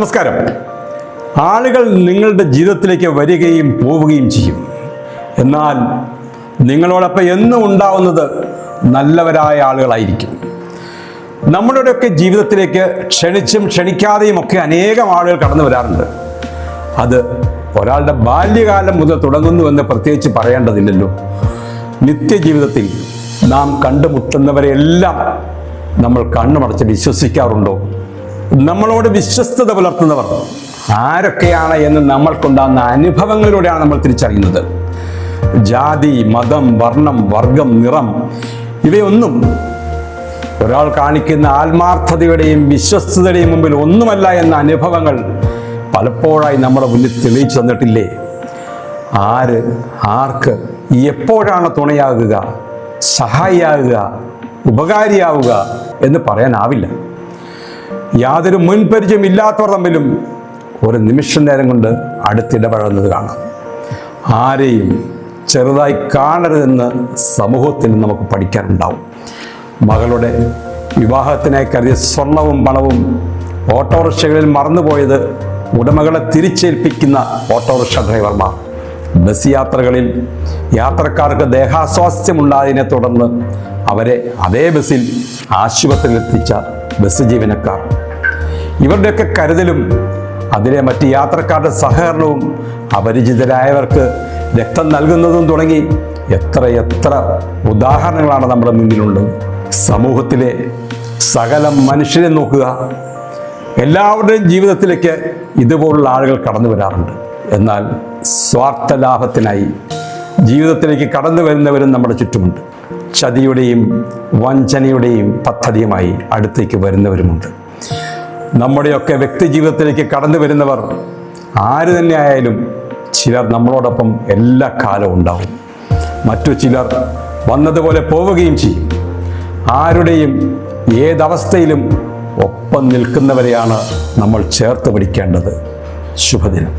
നമസ്കാരം. ആളുകൾ നിങ്ങളുടെ ജീവിതത്തിലേക്ക് വരികയും പോവുകയും ചെയ്യും. എന്നാൽ നിങ്ങളോടൊപ്പം എന്നും ഉണ്ടാവുന്നത് നല്ലവരായ ആളുകളായിരിക്കും. നമ്മുടെയൊക്കെ ജീവിതത്തിലേക്ക് ക്ഷണിച്ചും ക്ഷണിക്കാതെയും ഒക്കെ അനേകം ആളുകൾ കടന്നു വരാറുണ്ട്. അത് ഒരാളുടെ ബാല്യകാലം മുതൽ തുടങ്ങുന്നുവെന്ന് പ്രത്യേകിച്ച് പറയേണ്ടതില്ലല്ലോ. നിത്യജീവിതത്തിൽ നാം കണ്ടുമുട്ടുന്നവരെല്ലാം നമ്മൾ കണ്ണുമടച്ച് വിശ്വസിക്കാറുണ്ടോ? നമ്മളോട് വിശ്വസ്തത പുലർത്തുന്നവർ ആരൊക്കെയാണ് എന്ന് നമ്മൾക്കുണ്ടാകുന്ന അനുഭവങ്ങളിലൂടെയാണ് നമ്മൾ തിരിച്ചറിയുന്നത്. ജാതി, മതം, വർണ്ണം, വർഗം, നിറം ഇവയൊന്നും ഒരാൾ കാണിക്കുന്ന ആത്മാർത്ഥതയുടെയും വിശ്വസ്തതയുടെയും മുമ്പിൽ ഒന്നുമല്ല എന്ന അനുഭവങ്ങൾ പലപ്പോഴായി നമ്മുടെ മുന്നിൽ തെളിയിച്ചു തന്നിട്ടില്ലേ? ആര് ആർക്ക് എപ്പോഴാണ് തുണയാകുക, സഹായിയാകുക, ഉപകാരിയാവുക എന്ന് പറയാനാവില്ല. യാതൊരു മുൻപരിചയം ഇല്ലാത്തവർ തമ്മിലും ഒരു നിമിഷ നേരം കൊണ്ട് അടുത്തിടപഴകുന്നത് കാണാം. ആരെയും ചെറുതായി കാണരുതെന്ന് സമൂഹത്തിൽ നമുക്ക് പഠിക്കാനുണ്ടാവും. മകളുടെ വിവാഹത്തിനായി കരുതിയ സ്വർണവും പണവും ഓട്ടോറിക്ഷകളിൽ മറന്നുപോയത് ഉടമകളെ തിരിച്ചേൽപ്പിക്കുന്ന ഓട്ടോറിക്ഷ ഡ്രൈവർമാർ, ബസ് യാത്രകളിൽ യാത്രക്കാർക്ക് ദേഹാസ്വാസ്ഥ്യമുണ്ടായതിനെ തുടർന്ന് അവരെ അതേ ബസ്സിൽ ആശുപത്രിയിൽ എത്തിച്ച ബസ് ജീവനക്കാർ, ഇവരുടെയൊക്കെ കരുതലും അതിലെ മറ്റ് യാത്രക്കാരുടെ സഹകരണവും അപരിചിതരായവർക്ക് രക്തം നൽകുന്നതും തുടങ്ങി എത്ര ഉദാഹരണങ്ങളാണ് നമ്മുടെ മുന്നിലുള്ളത്. സമൂഹത്തിലെ സകല മനുഷ്യരെ നോക്കുക. എല്ലാവരുടെയും ജീവിതത്തിലേക്ക് ഇതുപോലുള്ള ആളുകൾ കടന്നു വരാറുണ്ട്. എന്നാൽ സ്വാർത്ഥ ലാഭത്തിനായി ജീവിതത്തിലേക്ക് കടന്നു വരുന്നവരും നമ്മുടെ ചുറ്റുമുണ്ട്. ചതിയുടെയും വഞ്ചനയുടെയും പദ്ധതിയുമായി അടുത്തേക്ക് വരുന്നവരുമുണ്ട്. നമ്മുടെയൊക്കെ വ്യക്തി ജീവിതത്തിലേക്ക് കടന്നു വരുന്നവർ ആര് തന്നെ ആയാലും ചിലർ നമ്മളോടൊപ്പം എല്ലാ കാലവും ഉണ്ടാവും. മറ്റു ചിലർ വന്നതുപോലെ പോവുകയും ചെയ്യും. ആരുടെയും ഏതവസ്ഥയിലും ഒപ്പം നിൽക്കുന്നവരെയാണ് നമ്മൾ ചേർത്ത് പിടിക്കേണ്ടത്. ശുഭദിനം.